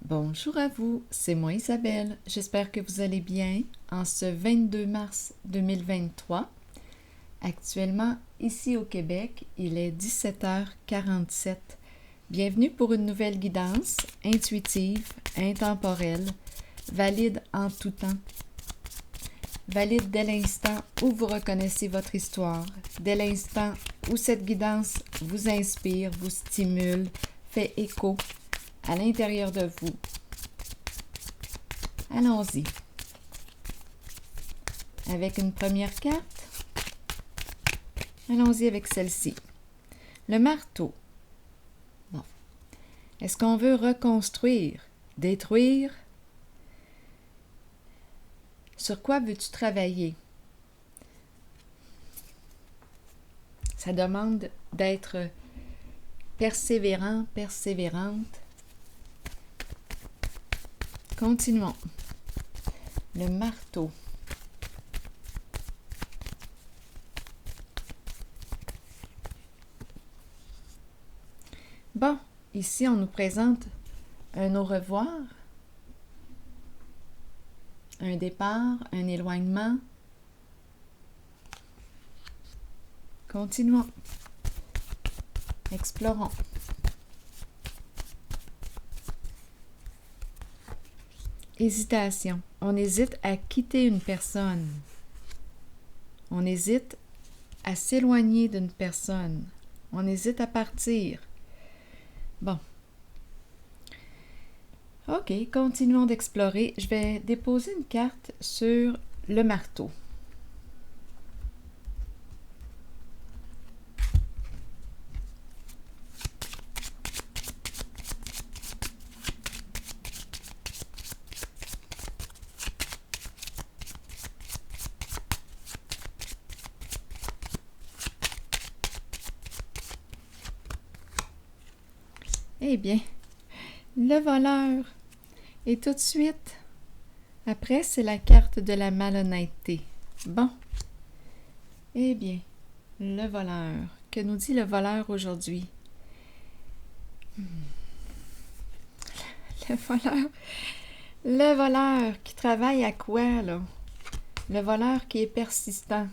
Bonjour à vous, c'est moi Isabelle. J'espère que vous allez bien en ce 22 mars 2023. Actuellement, ici au Québec, il est 17h47. Bienvenue pour une nouvelle guidance intuitive, intemporelle, valide en tout temps. Valide dès l'instant où vous reconnaissez votre histoire, dès l'instant où cette guidance vous inspire, vous stimule, fait écho à l'intérieur de vous. Allons-y. Avec une première carte, allons-y avec celle-ci. Le marteau. Bon. Est-ce qu'on veut reconstruire, détruire? Sur quoi veux-tu travailler? Ça demande d'être persévérant, persévérante. Continuons. Le marteau. Bon, ici on nous présente un au revoir, un départ, un éloignement. Continuons. Explorons. Hésitation. On hésite à quitter une personne. On hésite à s'éloigner d'une personne. On hésite à partir. Bon. OK, continuons d'explorer. Je vais déposer une carte sur le marteau. Eh bien, le voleur. Et tout de suite, après, c'est la carte de la malhonnêteté. Bon. Eh bien, le voleur. Que nous dit le voleur aujourd'hui? Le voleur. Le voleur qui travaille à quoi, là? Le voleur qui est persistant,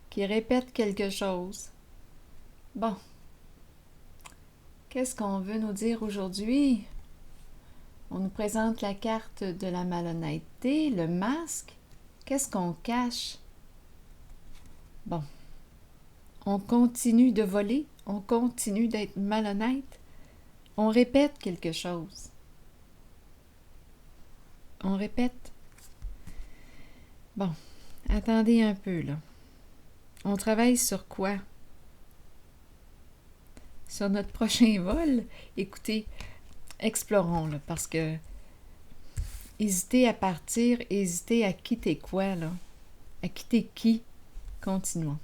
qui répète quelque chose. Bon. Qu'est-ce qu'on veut nous dire aujourd'hui? On nous présente la carte de la malhonnêteté, le masque. Qu'est-ce qu'on cache? Bon. On continue de voler, on continue d'être malhonnête, on répète quelque chose. On répète. Bon, attendez un peu, là. On travaille sur quoi? Sur notre prochain vol? Écoutez, explorons, là, parce que hésiter à partir, hésiter à quitter quoi, là? À quitter qui? Continuons.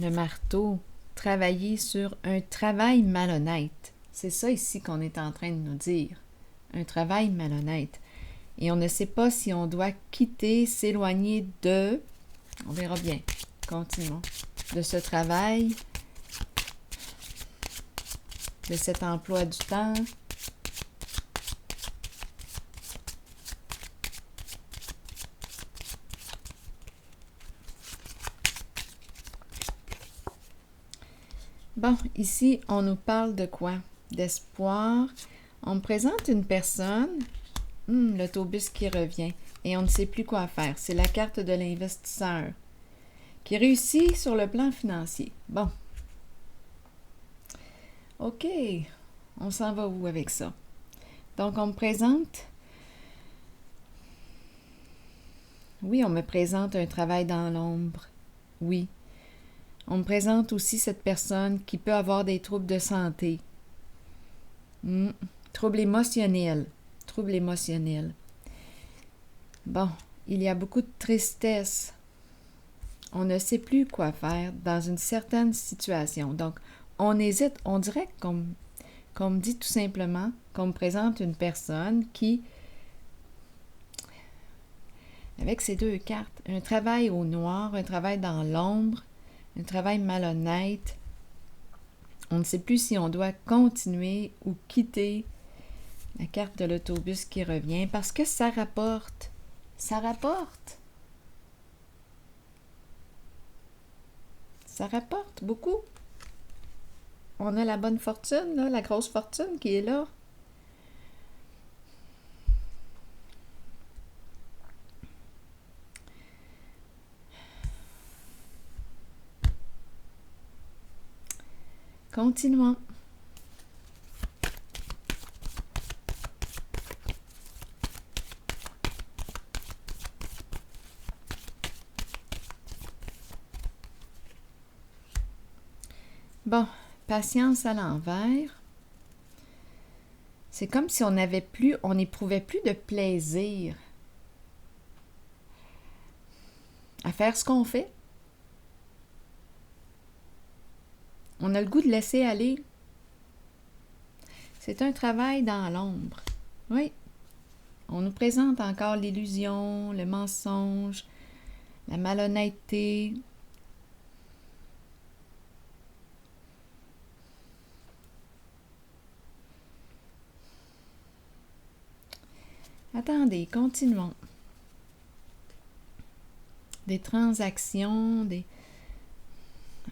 Le marteau, travailler sur un travail malhonnête. C'est ça ici qu'on est en train de nous dire. Un travail malhonnête. Et on ne sait pas si on doit quitter, s'éloigner de... On verra bien. Continuons. De ce travail, de cet emploi du temps. Bon, ici, on nous parle de quoi? D'espoir. On me présente une personne, l'autobus qui revient, et on ne sait plus quoi faire. C'est la carte de l'investisseur qui réussit sur le plan financier. Bon. OK. On s'en va où avec ça? Donc, on me présente... Oui, on me présente un travail dans l'ombre. Oui. On me présente aussi cette personne qui peut avoir des troubles de santé. Troubles émotionnels. Troubles émotionnels. Bon, il y a beaucoup de tristesse. On ne sait plus quoi faire dans une certaine situation. Donc, on hésite. On dirait qu'on me dit tout simplement qu'on me présente une personne qui avec ces deux cartes. Un travail au noir, un travail dans l'ombre, un travail malhonnête. On ne sait plus si on doit continuer ou quitter la carte de l'autobus qui revient parce que ça rapporte. Ça rapporte. Ça rapporte beaucoup. On a la bonne fortune, là, la grosse fortune qui est là. Continuons. Bon, patience à l'envers. C'est comme si on n'éprouvait plus de plaisir à faire ce qu'on fait. On a le goût de laisser aller. C'est un travail dans l'ombre. Oui. On nous présente encore l'illusion, le mensonge, la malhonnêteté. Attendez, continuons. Des transactions,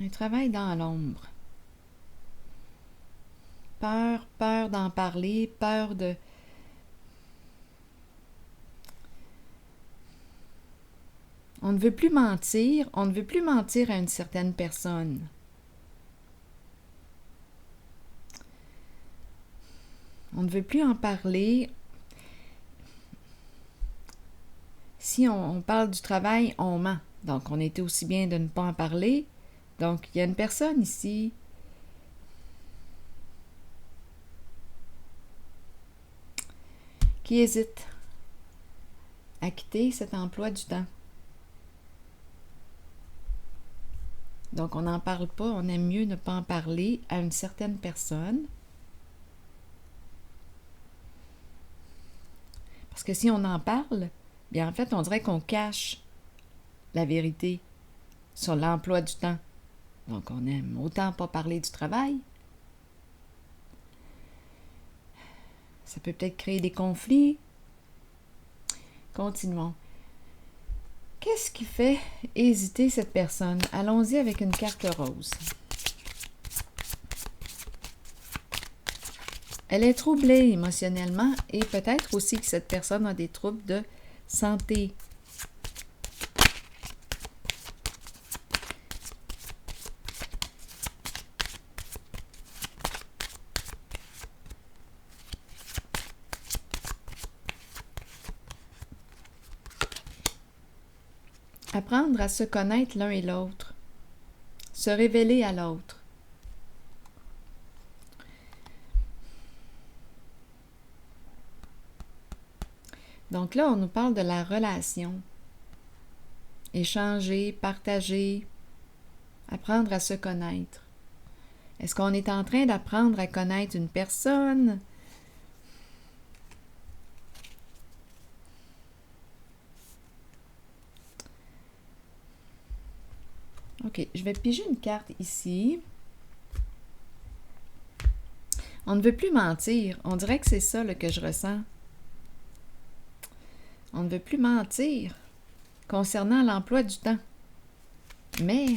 un travail dans l'ombre. Peur d'en parler, peur de... On ne veut plus mentir à une certaine personne. On ne veut plus en parler. Si on parle du travail, on ment. Donc, on était aussi bien de ne pas en parler. Donc, il y a une personne ici qui hésite à quitter cet emploi du temps. Donc, on n'en parle pas. On aime mieux ne pas en parler à une certaine personne. Parce que si on en parle, bien en fait, on dirait qu'on cache la vérité sur l'emploi du temps. Donc, on aime autant pas parler du travail. Ça peut peut-être créer des conflits. Continuons. Qu'est-ce qui fait hésiter cette personne? Allons-y avec une carte rose. Elle est troublée émotionnellement et peut-être aussi que cette personne a des troubles de santé. Apprendre à se connaître l'un et l'autre. Se révéler à l'autre. Donc là, on nous parle de la relation. Échanger, partager, apprendre à se connaître. Est-ce qu'on est en train d'apprendre à connaître une personne? OK, je vais piger une carte ici. On ne veut plus mentir. On dirait que c'est ça là, que je ressens. On ne veut plus mentir concernant l'emploi du temps. Mais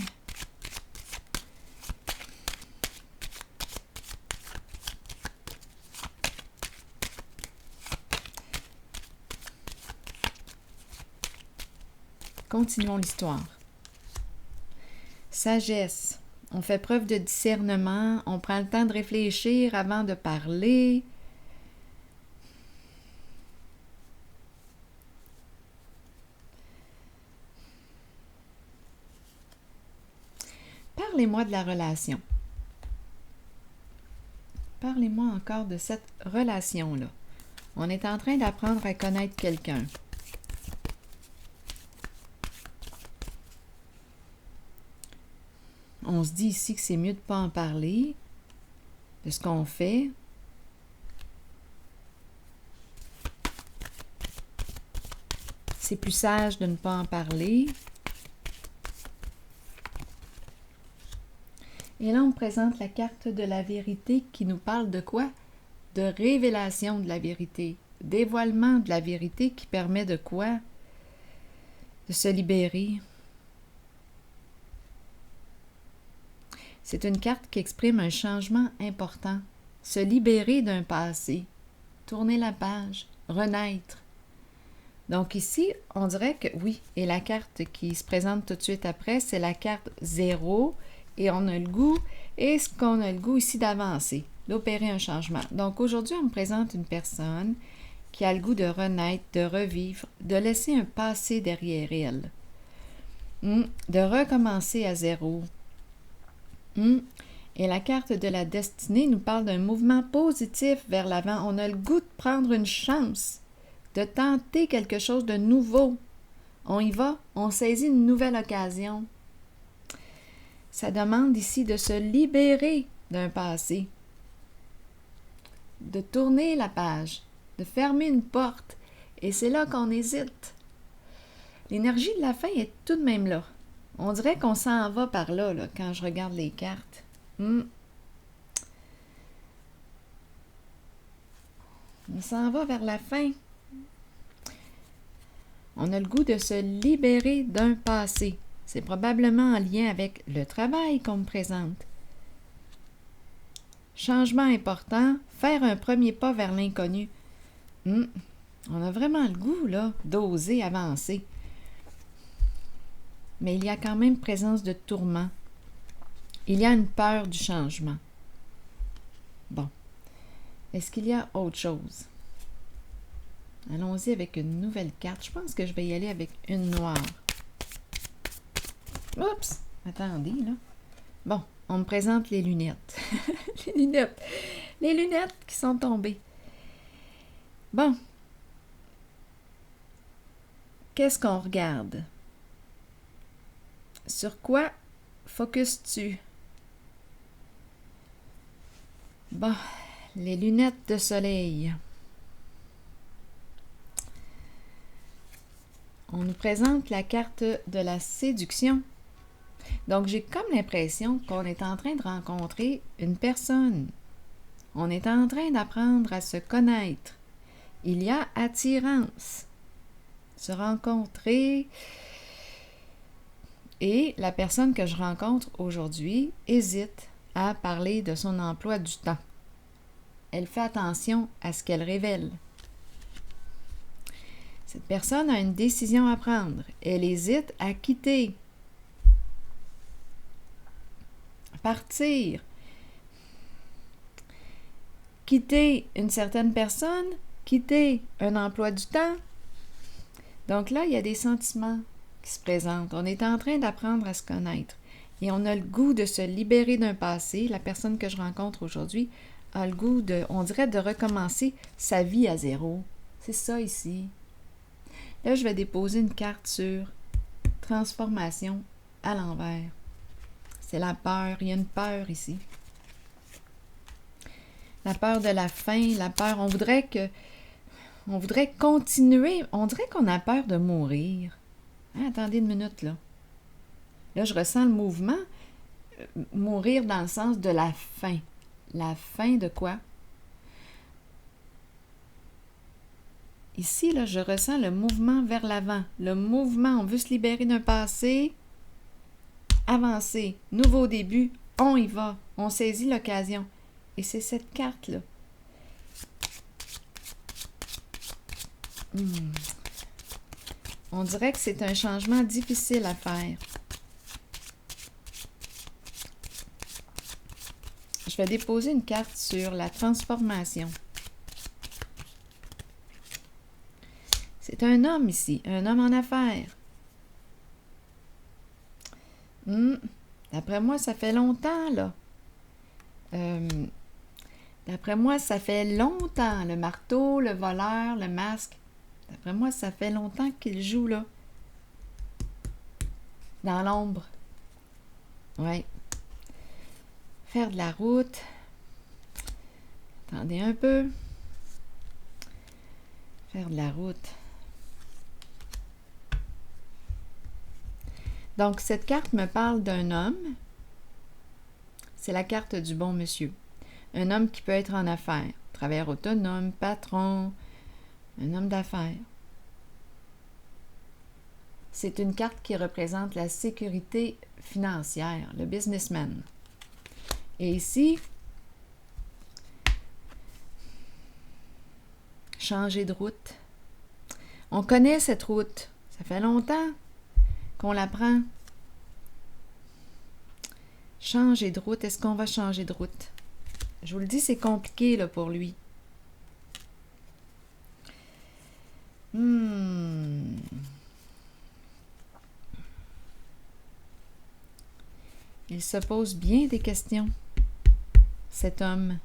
continuons l'histoire. Sagesse. On fait preuve de discernement. On prend le temps de réfléchir avant de parler. Parlez-moi de la relation. Parlez-moi encore de cette relation-là. On est en train d'apprendre à connaître quelqu'un. On se dit ici que c'est mieux de ne pas en parler de ce qu'on fait. c'est plus sage de ne pas en parler. Et là, on présente la carte de la vérité qui nous parle de quoi? De révélation de la vérité, dévoilement de la vérité qui permet de quoi? De se libérer. C'est une carte qui exprime un changement important. Se libérer d'un passé, tourner la page, renaître. Donc ici, on dirait que oui, et la carte qui se présente tout de suite après, c'est la carte 0, et on a le goût, et ce qu'on a le goût ici d'avancer, d'opérer un changement. Donc aujourd'hui, on me présente une personne qui a le goût de renaître, de revivre, de laisser un passé derrière elle, de recommencer à zéro. Et la carte de la destinée nous parle d'un mouvement positif vers l'avant. On a le goût de prendre une chance, de tenter quelque chose de nouveau. On y va, on saisit une nouvelle occasion. Ça demande ici de se libérer d'un passé, de tourner la page, de fermer une porte. Et c'est là qu'on hésite. L'énergie de la fin est tout de même là. On dirait qu'on s'en va par là, quand je regarde les cartes. On s'en va vers la fin. On a le goût de se libérer d'un passé. C'est probablement en lien avec le travail qu'on me présente. Changement important, faire un premier pas vers l'inconnu. On a vraiment le goût, d'oser avancer. Mais il y a quand même présence de tourment. Il y a une peur du changement. Bon. Est-ce qu'il y a autre chose? Allons-y avec une nouvelle carte. Je pense que je vais y aller avec une noire. Oups! Attendez, là. Bon, on me présente les lunettes. Les lunettes qui sont tombées. Bon. Qu'est-ce qu'on regarde? Sur quoi focuses-tu? Bon, les lunettes de soleil. On nous présente la carte de la séduction. Donc, j'ai comme l'impression qu'on est en train de rencontrer une personne. On est en train d'apprendre à se connaître. Il y a attirance. Se rencontrer. Et la personne que je rencontre aujourd'hui hésite à parler de son emploi du temps. Elle fait attention à ce qu'elle révèle. Cette personne a une décision à prendre. Elle hésite à quitter. Partir. Quitter une certaine personne. Quitter un emploi du temps. Donc là, il y a des sentiments qui se présentent. On est en train d'apprendre à se connaître. Et on a le goût de se libérer d'un passé. La personne que je rencontre aujourd'hui a le goût on dirait, de recommencer sa vie à zéro. C'est ça ici. Là, je vais déposer une carte sur transformation à l'envers. C'est la peur. Il y a une peur ici. La peur de la fin, la peur. On voudrait continuer. On dirait qu'on a peur de mourir. Attendez une minute, là. Là, je ressens le mouvement. Mourir dans le sens de la fin. La fin de quoi? Ici, là, je ressens le mouvement vers l'avant. Le mouvement, on veut se libérer d'un passé. Avancer. Nouveau début. On y va. On saisit l'occasion. Et c'est cette carte-là. On dirait que c'est un changement difficile à faire. Je vais déposer une carte sur la transformation. C'est un homme ici, un homme en affaires. D'après moi, ça fait longtemps, là. D'après moi, ça fait longtemps. Le marteau, le voleur, le masque. D'après moi, ça fait longtemps qu'il joue, là. Dans l'ombre. Ouais. Faire de la route. Attendez un peu. Faire de la route. Donc, cette carte me parle d'un homme. C'est la carte du bon monsieur. Un homme qui peut être en affaires, travailleur autonome, patron, un homme d'affaires. C'est une carte qui représente la sécurité financière, le businessman. Et ici, changer de route. On connaît cette route. Ça fait longtemps qu'on la prend. Changer de route. Est-ce qu'on va changer de route? Je vous le dis, c'est compliqué là, pour lui. Il se pose bien des questions, cet homme.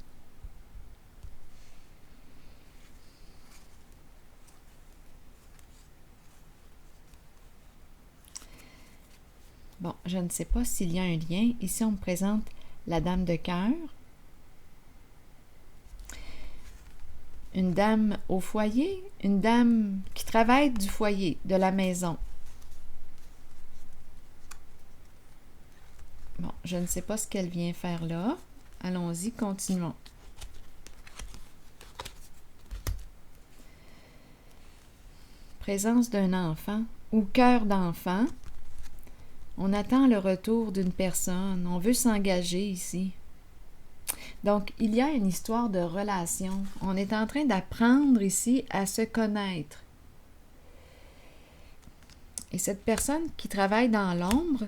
Bon, je ne sais pas s'il y a un lien. Ici, on me présente la dame de cœur. Une dame au foyer, une dame qui travaille du foyer, de la maison. Bon, je ne sais pas ce qu'elle vient faire là. Allons-y, continuons. Présence d'un enfant ou cœur d'enfant. On attend le retour d'une personne. On veut s'engager ici. Donc, il y a une histoire de relation. On est en train d'apprendre ici à se connaître. Et cette personne qui travaille dans l'ombre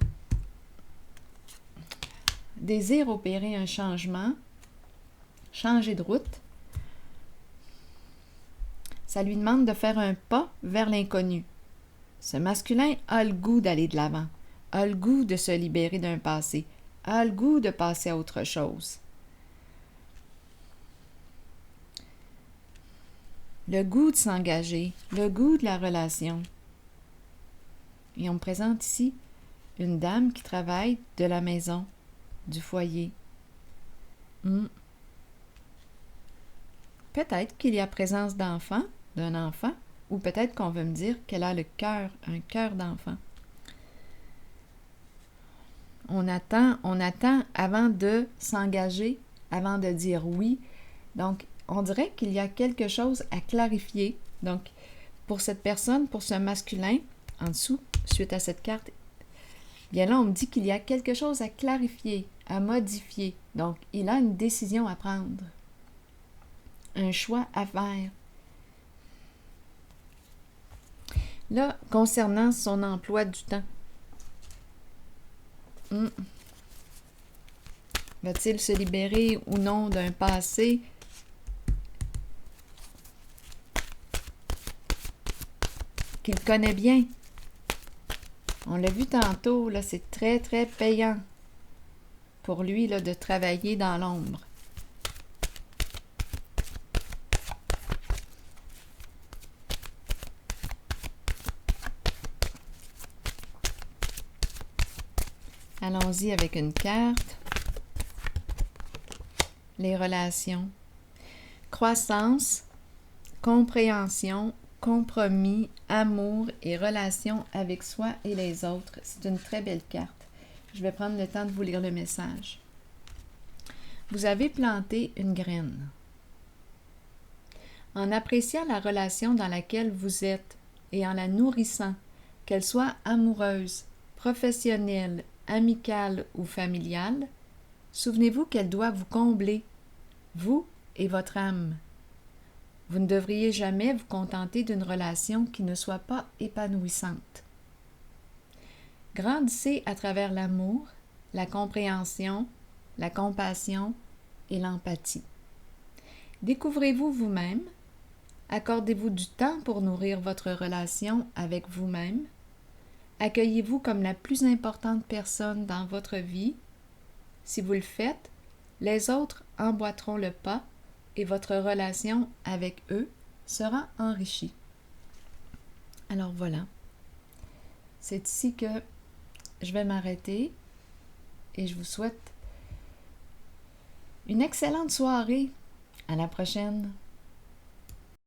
désire opérer un changement, changer de route. Ça lui demande de faire un pas vers l'inconnu. Ce masculin a le goût d'aller de l'avant, a le goût de se libérer d'un passé, a le goût de passer à autre chose. Le goût de s'engager, le goût de la relation. Et on me présente ici une dame qui travaille de la maison, du foyer. Peut-être qu'il y a présence d'enfant, d'un enfant, ou peut-être qu'on veut me dire qu'elle a le cœur, un cœur d'enfant. On attend avant de s'engager, avant de dire oui. Donc, on dirait qu'il y a quelque chose à clarifier. Donc, pour cette personne, pour ce masculin, en dessous, suite à cette carte, bien là, on me dit qu'il y a quelque chose à clarifier, à modifier. Donc, il a une décision à prendre, un choix à faire. Là, concernant son emploi du temps, va-t-il se libérer ou non d'un passé qu'il connaît bien? On l'a vu tantôt, là, c'est très, très payant pour lui là, de travailler dans l'ombre. Allons-y avec une carte. Les relations. Croissance, compréhension, compromis, amour et relation avec soi et les autres. C'est une très belle carte. Je vais prendre le temps de vous lire le message. Vous avez planté une graine. En appréciant la relation dans laquelle vous êtes et en la nourrissant, qu'elle soit amoureuse, professionnelle, amicale ou familiale, souvenez-vous qu'elle doit vous combler, vous et votre âme. Vous ne devriez jamais vous contenter d'une relation qui ne soit pas épanouissante. Grandissez à travers l'amour, la compréhension, la compassion et l'empathie. Découvrez-vous vous-même, accordez-vous du temps pour nourrir votre relation avec vous-même, accueillez-vous comme la plus importante personne dans votre vie. Si vous le faites, les autres emboîteront le pas et votre relation avec eux sera enrichie. Alors voilà, c'est ici que je vais m'arrêter et je vous souhaite une excellente soirée. À la prochaine.